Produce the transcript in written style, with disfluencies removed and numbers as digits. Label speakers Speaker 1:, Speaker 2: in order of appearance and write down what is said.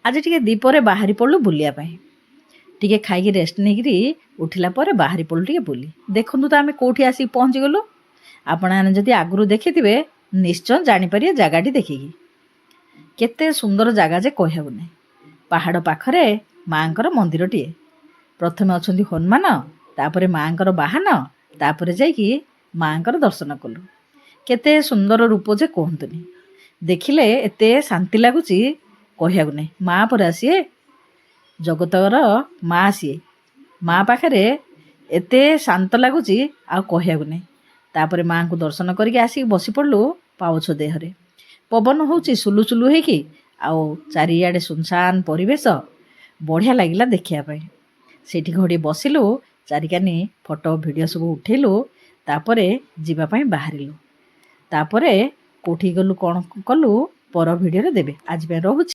Speaker 1: आज टिके दीपरे बाहरी पड़लु बुलिया पाई टिके खाइकी रेस्ट नहीं उठिला पर बाहरी पड़लु टिके बुली देखु तो आम कौटी आसिक पहुँची गलु। आपण जदि आगु देखिथे निश्चय जापर जगाटी देखिकी केते सुंदर जगह जे कहना पहाड़ पाखरे माँकर मंदिरटीए प्रथम अच्छा हनुमान तापर माँकर बाहन तापर जाइकी माँकर दर्शन कलु केते सुंदर रूप जे कहतुनि देखिले एते शांति लगुच कहू नहीं माँ परा सी जगतर माँ सी माँ पाखे एते शांत लगुच आ कहू नहीं तापर माँ को दर्शन करके आसिक बसी पड़लु पाउछ देहरे पवन होची सुलु सुलु होगी आउ चारिआडे सुनसान परिवेश बढ़िया लगिला देखापी सेठी घड़ी बसिलु चारिकानी फोटो वीडियो सब उठेलु तापरे जीवापाई बाहरिलु तापरे कोठी गलु कौन कलु पर वीडियो देबे आज पे रहूची।